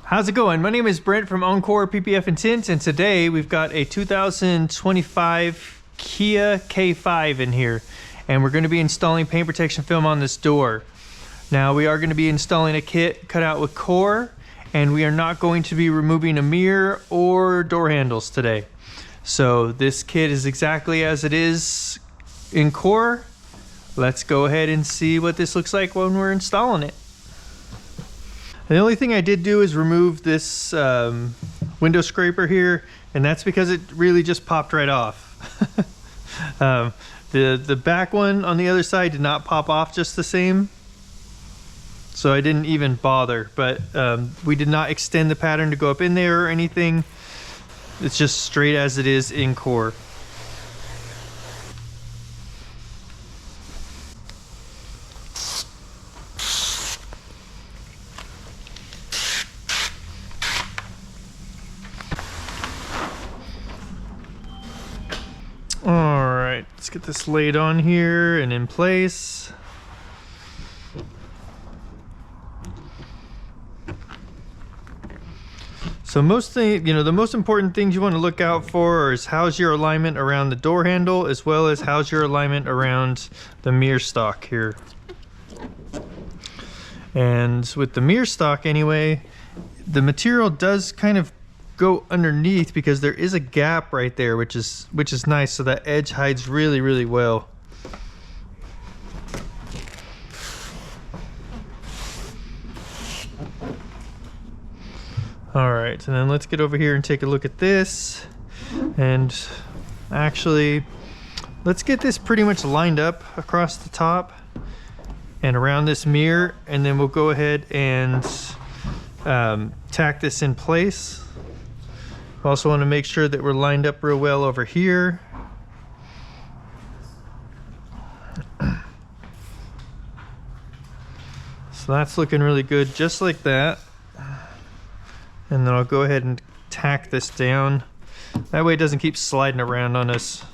How's it going? My name is Brent from Encore PPF and Tint, and today we've got a 2025 Kia K5 in here, and we're going to be installing paint protection film on this door. Now we are going to be installing a kit cut out with core, and we are not going to be removing a mirror or door handles today. So this kit is exactly as it is in core. Let's go ahead and see what this looks like when we're installing it. The only thing I did do is remove this window scraper here, and that's because it really just popped right off. The back one on the other side did not pop off just the same, so I didn't even bother. But we did not extend the pattern to go up in there or anything. It's just straight as it is in core. Alright, let's get this laid on here and in place. So the most important things you want to look out for is how's your alignment around the door handle, as well as how's your alignment around the mirror stock here. And with the mirror stock anyway, the material does kind of go underneath because there is a gap right there, which is nice, so that edge hides really well. All right, and then let's get over here and take a look at this, and actually let's get this pretty much lined up across the top and around this mirror, and then we'll go ahead and tack this in place. Also want to make sure that we're lined up real well over here. So that's looking really good, just like that. And then I'll go ahead and tack this down. That way it doesn't keep sliding around on us.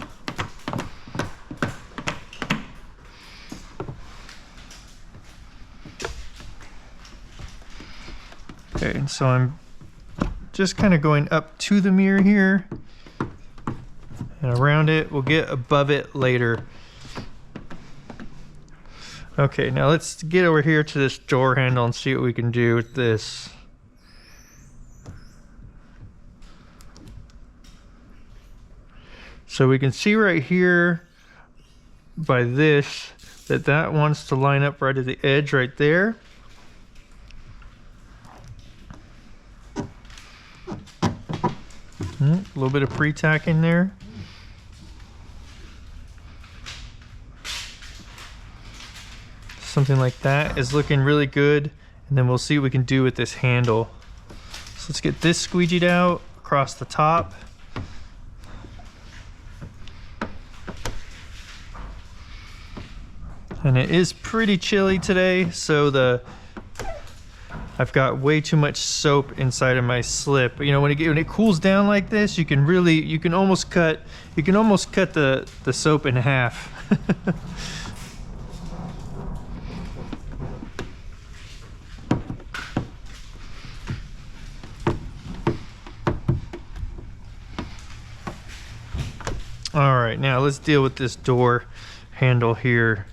Okay, and so I'm just kind of going up to the mirror here and around it. We'll get above it later. Okay, now let's get over here to this door handle and see what we can do with this. So we can see right here by this that wants to line up right at the edge right there. A little bit of pre-tack in there. Something like that is looking really good. And then we'll see what we can do with this handle. So let's get this squeegeed out across the top. And it is pretty chilly today, so I've got way too much soap inside of my slip. You know, when it cools down like this, you can almost cut the soap in half. All right, now let's deal with this door handle here.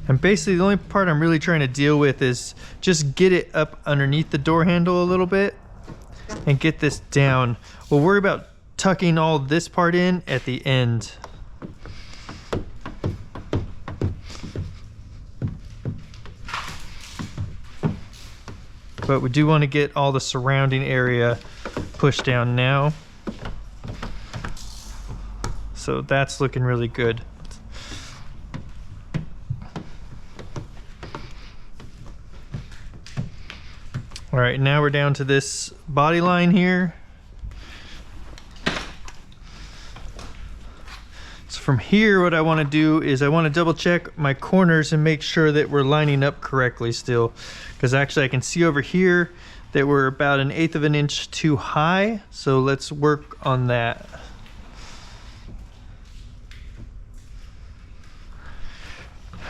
And basically the only part I'm really trying to deal with is just get it up underneath the door handle a little bit and get this down. We'll worry about tucking all this part in at the end. But we do want to get all the surrounding area pushed down now. So that's looking really good. All right, now we're down to this body line here. So from here, what I want to do is I want to double check my corners and make sure that we're lining up correctly still. Because actually I can see over here that we're about 1/8 of an inch too high. So let's work on that.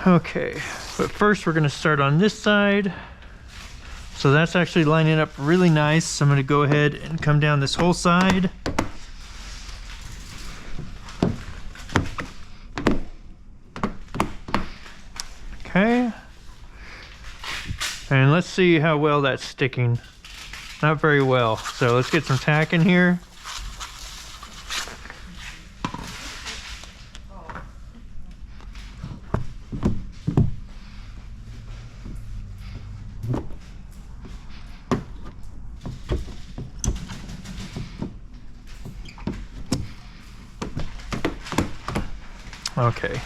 Okay, but first we're going to start on this side. So that's actually lining up really nice. So I'm going to go ahead and come down this whole side. Okay. And let's see how well that's sticking. Not very well. So let's get some tack in here. Okay,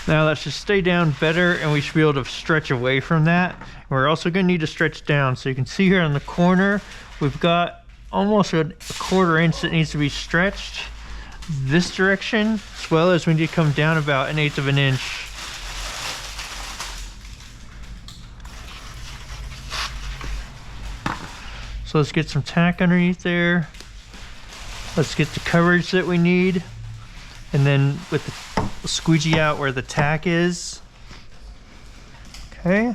now let's just stay down better, and we should be able to stretch away from that. We're also going to need to stretch down. So you can see here on the corner, we've got almost a 1/4 inch that needs to be stretched this direction, as well as we need to come down about 1/8 of an inch. So let's get some tack underneath there. Let's get the coverage that we need. And then with the squeegee out where the tack is. Okay,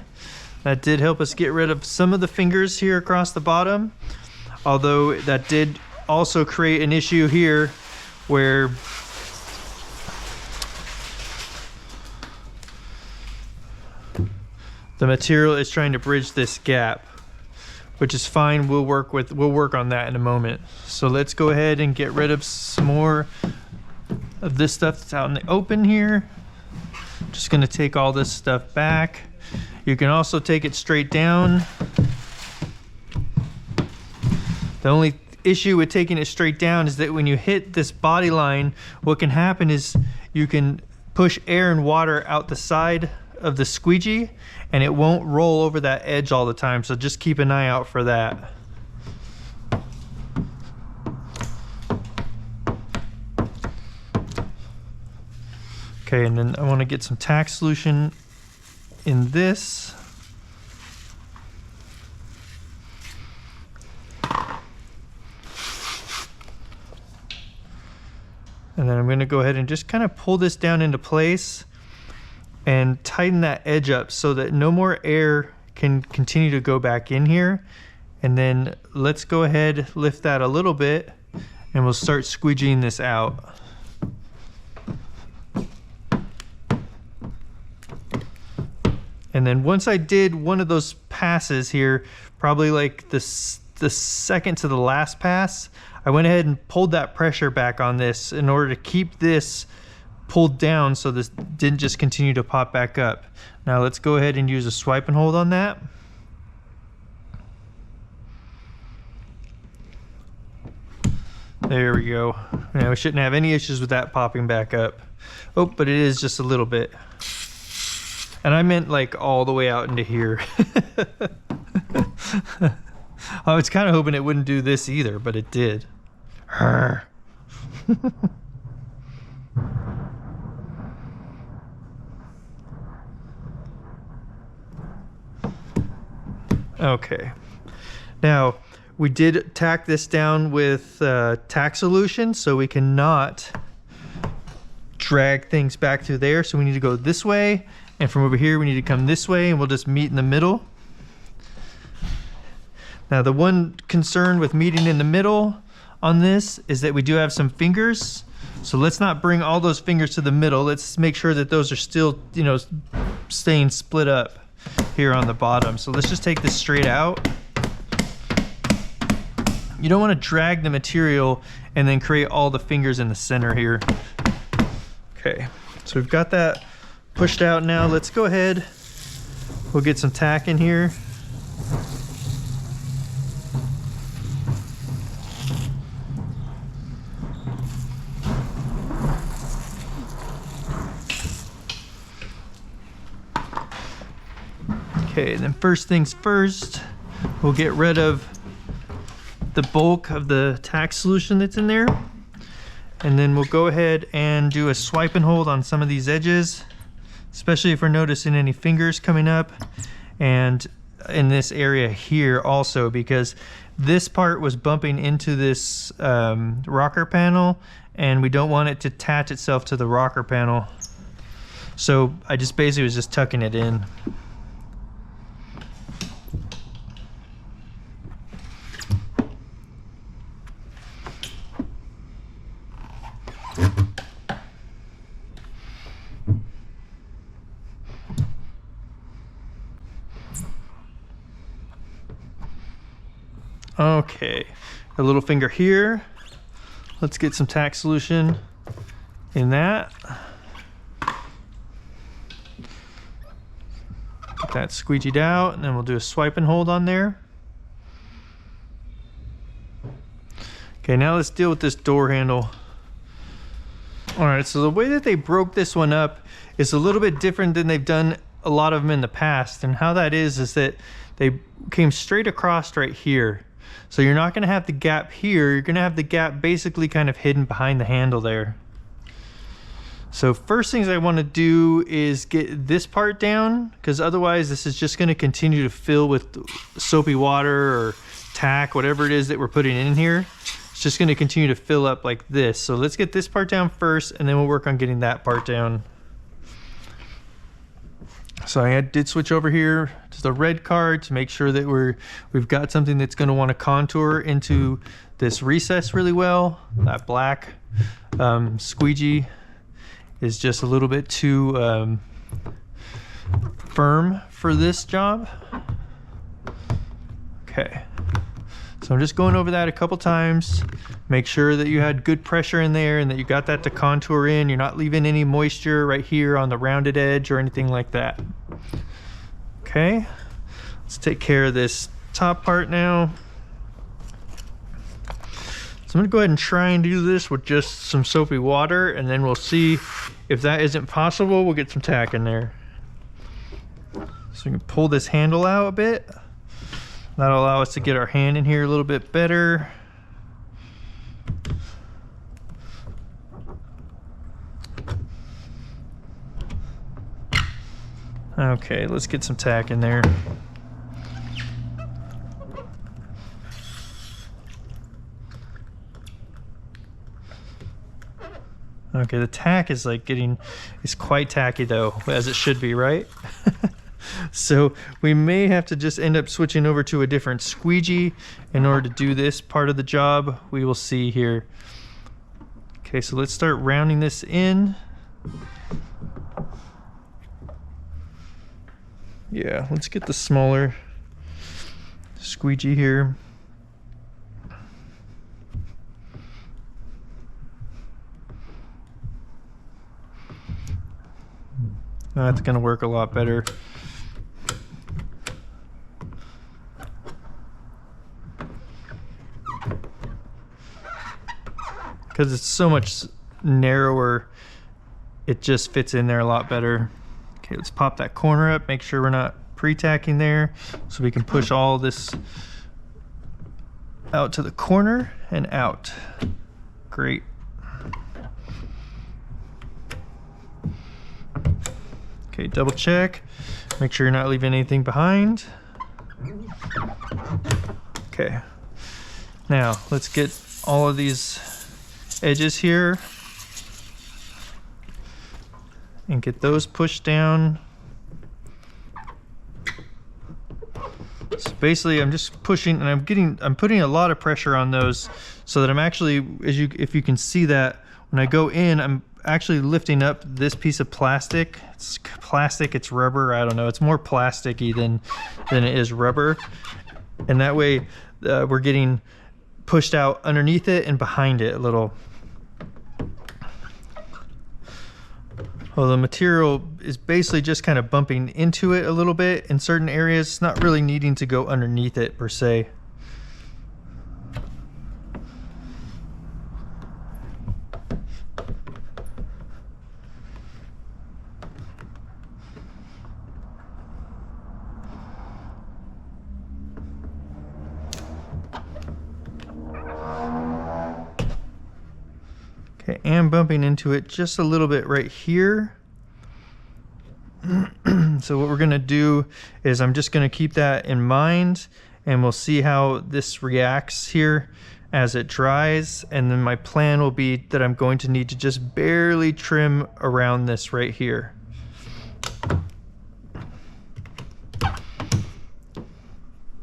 that did help us get rid of some of the fingers here across the bottom. Although that did also create an issue here where the material is trying to bridge this gap, which is fine. We'll work on that in a moment. So let's go ahead and get rid of some more of this stuff that's out in the open here. Just gonna take all this stuff back. You can also take it straight down. The only issue with taking it straight down is that when you hit this body line, what can happen is you can push air and water out the side of the squeegee and it won't roll over that edge all the time. So just keep an eye out for that. Okay, and then I want to get some tack solution in this. And then I'm going to go ahead and just kind of pull this down into place and tighten that edge up so that no more air can continue to go back in here. And then let's go ahead, lift that a little bit, and we'll start squeegeeing this out. And then once I did one of those passes here, probably like the second to the last pass, I went ahead and pulled that pressure back on this in order to keep this pulled down so this didn't just continue to pop back up. Now let's go ahead and use a swipe and hold on that. There we go. Now we shouldn't have any issues with that popping back up. Oh, but it is just a little bit. And I meant like all the way out into here. I was kind of hoping it wouldn't do this either, but it did. Okay. Now, we did tack this down with tack solution, so we cannot drag things back through there. So we need to go this way. And from over here, we need to come this way, and we'll just meet in the middle. Now, the one concern with meeting in the middle on this is that we do have some fingers. So let's not bring all those fingers to the middle. Let's make sure that those are still, you know, staying split up here on the bottom. So let's just take this straight out. You don't want to drag the material and then create all the fingers in the center here. Okay, so we've got that pushed out now. Let's go ahead. We'll get some tack in here. Okay, and then first things first, we'll get rid of the bulk of the tack solution that's in there. And then we'll go ahead and do a swipe and hold on some of these edges, especially if we're noticing any fingers coming up, and in this area here also, because this part was bumping into this rocker panel and we don't want it to attach itself to the rocker panel. So I just basically was just tucking it in. Okay, a little finger here. Let's get some tack solution in that. Get that squeegeed out, and then we'll do a swipe and hold on there. Okay, now let's deal with this door handle. All right, so the way that they broke this one up is a little bit different than they've done a lot of them in the past. And how that is that they came straight across right here. So you're not gonna have the gap here, you're gonna have the gap basically kind of hidden behind the handle there. So first things I wanna do is get this part down, because otherwise this is just gonna continue to fill with soapy water or tack, whatever it is that we're putting in here. It's just gonna continue to fill up like this. So let's get this part down first, and then we'll work on getting that part down. So I did switch over here to the red card to make sure that we've got something that's gonna wanna contour into this recess really well. That black squeegee is just a little bit too firm for this job. Okay. So I'm just going over that a couple times. Make sure that you had good pressure in there and that you got that to contour in. You're not leaving any moisture right here on the rounded edge or anything like that. Okay, let's take care of this top part now. So I'm gonna go ahead and try and do this with just some soapy water, and then we'll see if that isn't possible. We'll get some tack in there. So we can pull this handle out a bit. That'll allow us to get our hand in here a little bit better. Okay, let's get some tack in there. Okay, the tack is it's quite tacky though, as it should be, right? So we may have to just end up switching over to a different squeegee in order to do this part of the job. We will see here. Okay, so let's start rounding this in. Yeah, let's get the smaller squeegee here. That's gonna work a lot better. Because it's so much narrower, it just fits in there a lot better. Okay, let's pop that corner up, make sure we're not pre-tacking there, so we can push all this out to the corner and out. Great. Okay, double check, make sure you're not leaving anything behind. Okay, now let's get all of these edges here and get those pushed down. So basically I'm just pushing, and I'm putting a lot of pressure on those so that I'm actually, if you can see that when I go in, I'm actually lifting up this piece of plastic. It's plastic, it's rubber, I don't know, it's more plasticky than it is rubber, and that way we're getting pushed out underneath it and behind it a little. Well, the material is basically just kind of bumping into it a little bit in certain areas. It's not really needing to go underneath it per se. Okay, and bumping into it just a little bit right here. So what we're gonna do is I'm just gonna keep that in mind, and we'll see how this reacts here as it dries. And then my plan will be that I'm going to need to just barely trim around this right here.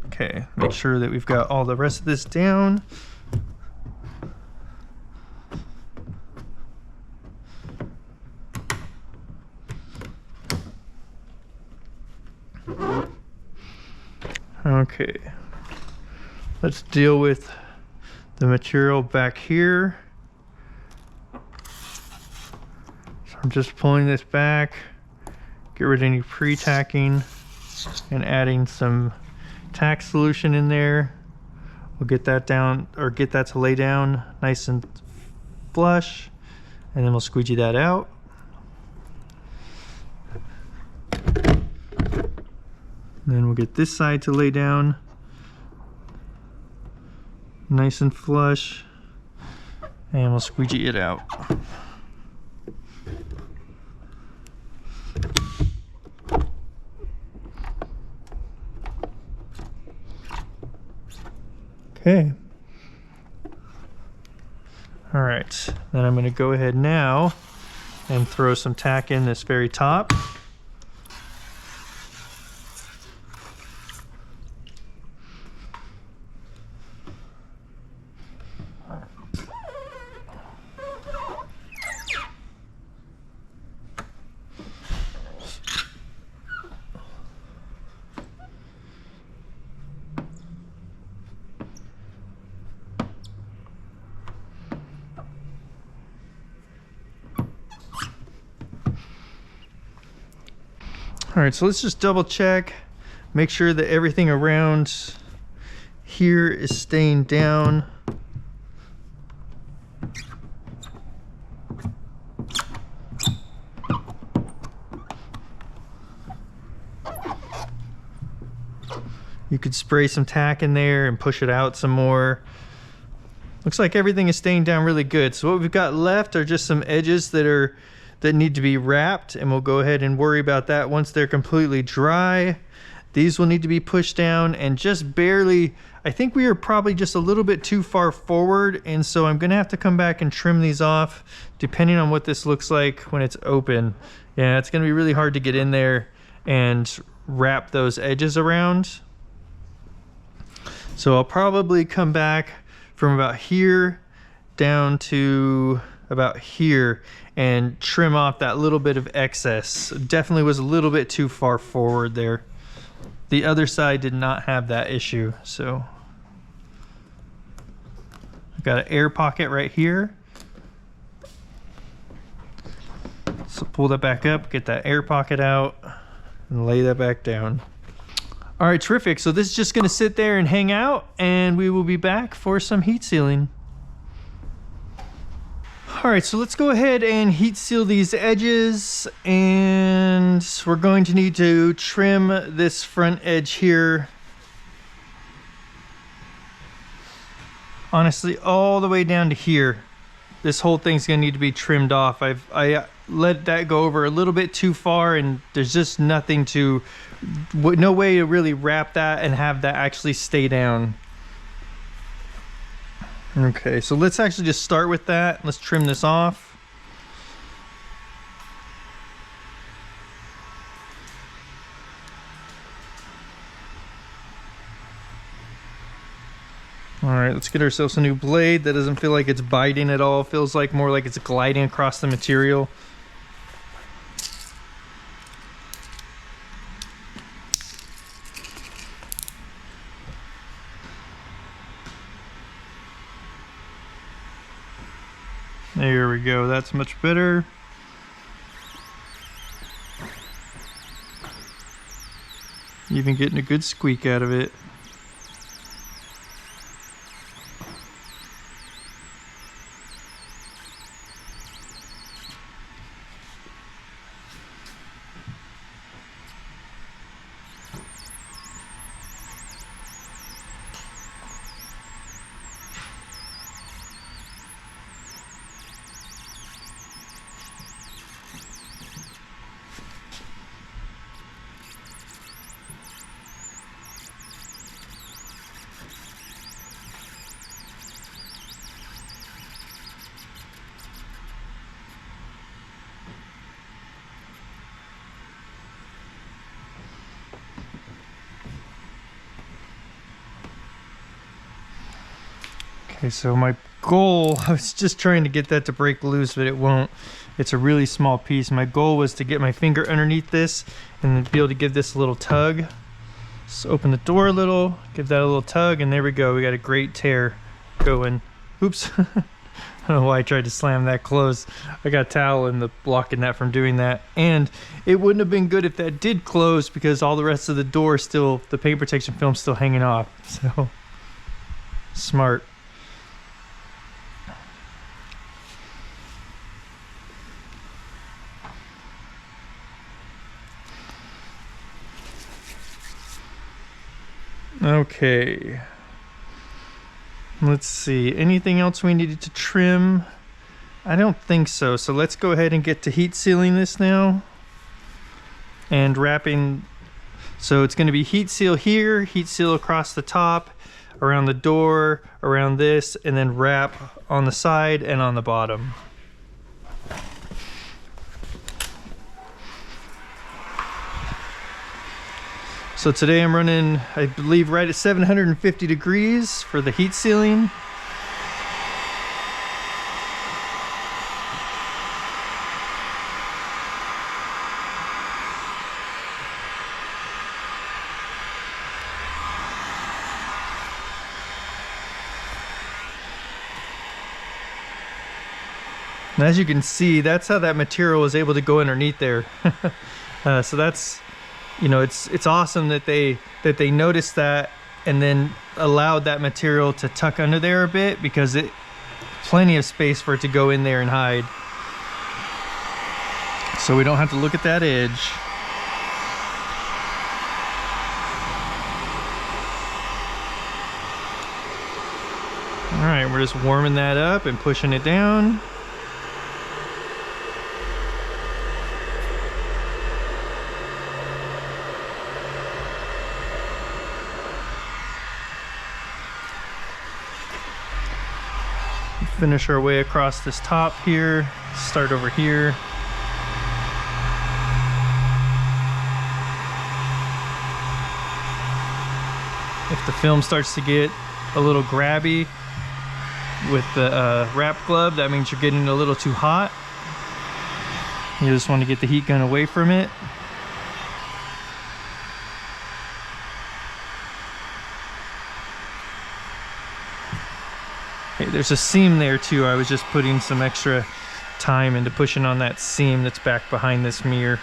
Okay, make sure that we've got all the rest of this down. Okay, Let's deal with the material back here. So I'm just pulling this back, get rid of any pre-tacking, and adding some tack solution in there. We'll get that down, or get that to lay down nice and flush, and then we'll squeegee that out. And then we'll get this side to lay down nice and flush, and we'll squeegee it out. Okay. All right, then I'm going to go ahead now and throw some tack in this very top. All right, so let's just double check, make sure that everything around here is staying down. You could spray some tack in there and push it out some more. Looks like everything is staying down really good. So what we've got left are just some edges that need to be wrapped, and we'll go ahead and worry about that once they're completely dry. These will need to be pushed down and just barely, I think we are probably just a little bit too far forward, and so I'm gonna have to come back and trim these off depending on what this looks like when it's open. Yeah, it's gonna be really hard to get in there and wrap those edges around. So I'll probably come back from about here down to about here and trim off that little bit of excess. Definitely was a little bit too far forward there. The other side did not have that issue. So I've got an air pocket right here. So pull that back up, get that air pocket out, and lay that back down. All right, terrific. So this is just gonna sit there and hang out, and we will be back for some heat sealing. All right, so let's go ahead and heat seal these edges, and we're going to need to trim this front edge here. Honestly, all the way down to here. This whole thing's gonna need to be trimmed off. I let that go over a little bit too far, and there's just nothing to, no way to really wrap that and have that actually stay down. Okay, so let's actually just start with that. Let's trim this off. All right, let's get ourselves a new blade that doesn't feel like it's biting at all. Feels like more like it's gliding across the material. There we go, that's much better. Even getting a good squeak out of it. Okay, so my goal, I was just trying to get that to break loose, but it won't. It's a really small piece. My goal was to get my finger underneath this and then be able to give this a little tug. Just open the door a little, give that a little tug, and there we go. We got a great tear going. Oops. I don't know why I tried to slam that closed. I got a towel in the blocking that from doing that. And it wouldn't have been good if that did close, because all the rest of the door still, the paint protection film's still hanging off. So smart. Okay, let's see, anything else we needed to trim? I don't think so. So let's go ahead and get to heat sealing this now and wrapping. So it's going to be heat seal here, heat seal across the top, around the door, around this, and then wrap on the side and on the bottom. So today I'm running, I believe, right at 750 degrees for the heat sealing. And as you can see, that's how that material was able to go underneath there. So that's, you know, it's awesome that they noticed that and then allowed that material to tuck under there a bit, because it plenty of space for it to go in there and hide. So we don't have to look at that edge. All right, we're just warming that up and pushing it down. Finish our way across this top here, start over here. If the film starts to get a little grabby with the wrap glove, that means you're getting a little too hot. You just want to get the heat gun away from it. There's a seam there too. I was just putting some extra time into pushing on that seam that's back behind this mirror.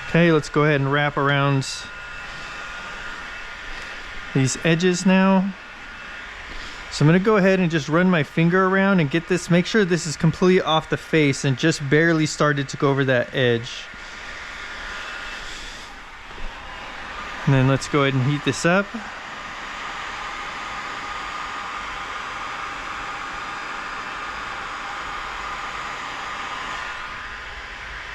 Okay, let's go ahead and wrap around these edges now. So I'm gonna go ahead and just run my finger around and get this, make sure this is completely off the face and just barely started to go over that edge. And then let's go ahead and heat this up.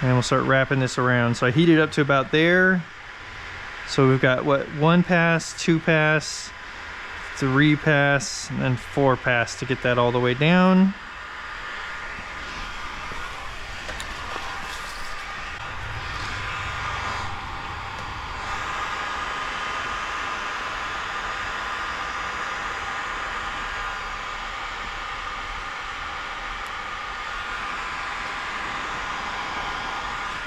And we'll start wrapping this around. So I heat it up to about there. So we've got what, 1 pass, 2 pass, 3 pass, and then 4 pass to get that all the way down.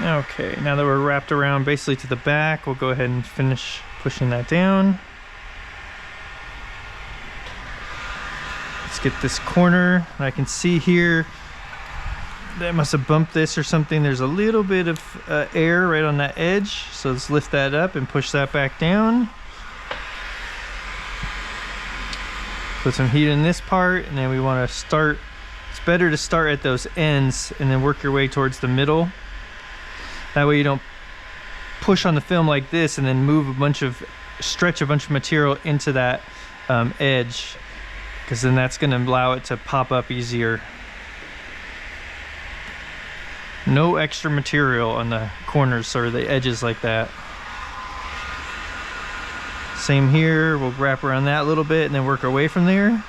Okay, now that we're wrapped around basically to the back, we'll go ahead and finish pushing that down. Let's get this corner. I can see here that must have bumped this or something. There's a little bit of air right on that edge, so let's lift that up and push that back down. Put some heat in this part, and then we want to start, it's better to start at those ends and then work your way towards the middle. That way you don't push on the film like this and then stretch a bunch of material into that edge, because then that's going to allow it to pop up easier. No extra material on the corners or the edges like that. Same here, we'll wrap around that a little bit and then work our way from there.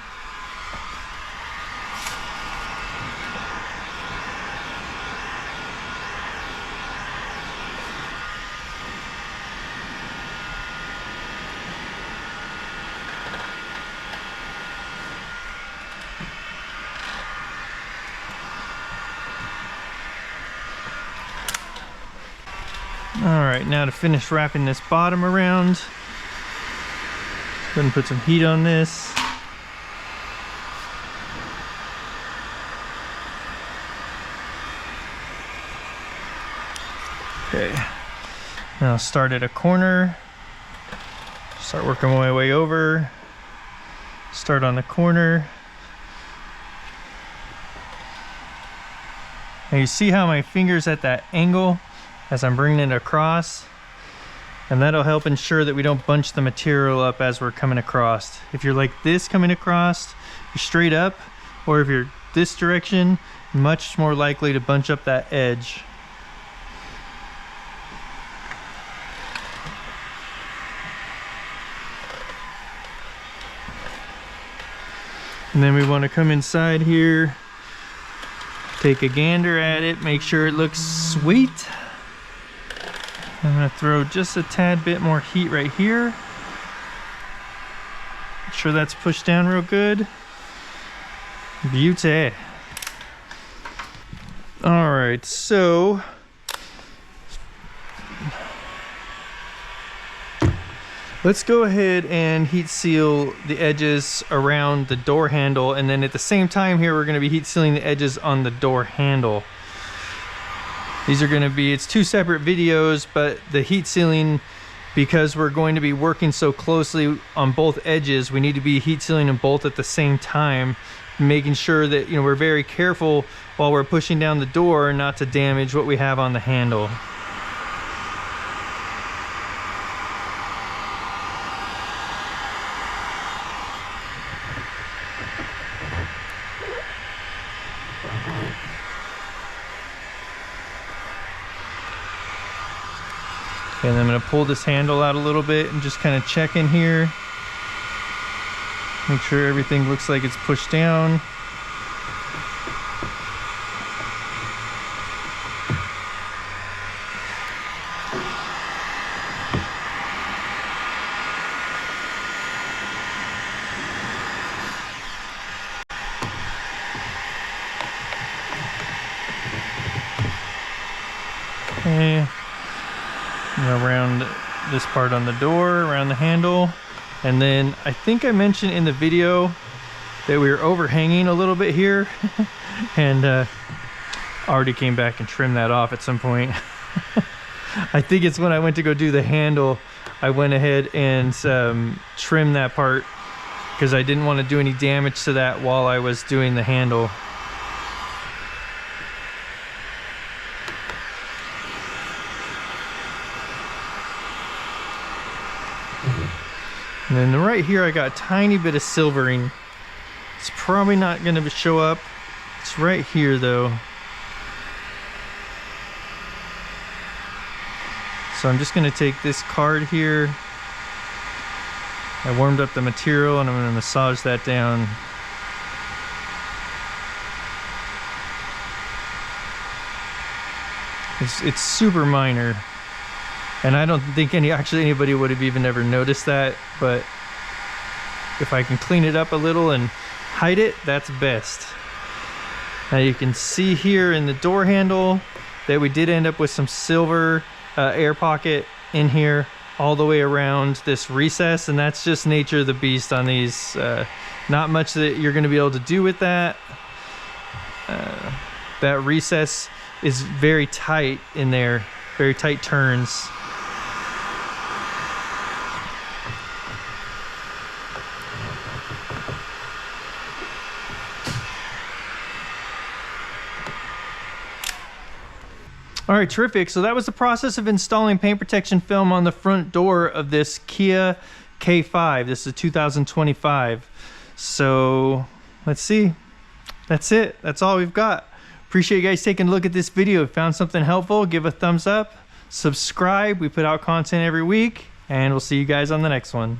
All right, now to finish wrapping this bottom around, go ahead and put some heat on this. Okay, now start at a corner, start working my way over, start on the corner. Now you see how my finger's at that angle as I'm bringing it across, and that'll help ensure that we don't bunch the material up as we're coming across. If you're like this coming across, you're straight up, or if you're this direction, much more likely to bunch up that edge. And then we want to come inside here, take a gander at it, make sure it looks sweet. I'm going to throw just a tad bit more heat right here. Make sure that's pushed down real good. Beauty. All right, so let's go ahead and heat seal the edges around the door handle, and then at the same time here we're going to be heat sealing the edges on the door handle. These are going to be, it's two separate videos, but the heat sealing, because we're going to be working so closely on both edges, we need to be heat sealing them both at the same time, making sure that, you know, we're very careful while we're pushing down the door not to damage what we have on the handle. And I'm going to pull this handle out a little bit and just kind of check in here. Make sure everything looks like it's pushed down. Okay. Around this part on the door, around the handle, and then I think I mentioned in the video that we were overhanging a little bit here and already came back and trimmed that off at some point. I think it's when I went to go do the handle, I went ahead and trimmed that part because I didn't want to do any damage to that while I was doing the handle. And then right here I got a tiny bit of silvering. It's probably not going to show up. It's right here though. So I'm just going to take this card here. I warmed up the material and I'm going to massage that down. It's super minor. And I don't think anybody would have even ever noticed that, but if I can clean it up a little and hide it, that's best. Now you can see here in the door handle that we did end up with some silver air pocket in here all the way around this recess, and that's just nature of the beast on these. Not much that you're going to be able to do with that. That recess is very tight in there, very tight turns. All right, terrific. So that was the process of installing paint protection film on the front door of this Kia K5. This is a 2025. So let's see. That's it. That's all we've got. Appreciate you guys taking a look at this video. If you found something helpful, give a thumbs up, subscribe. We put out content every week, and we'll see you guys on the next one.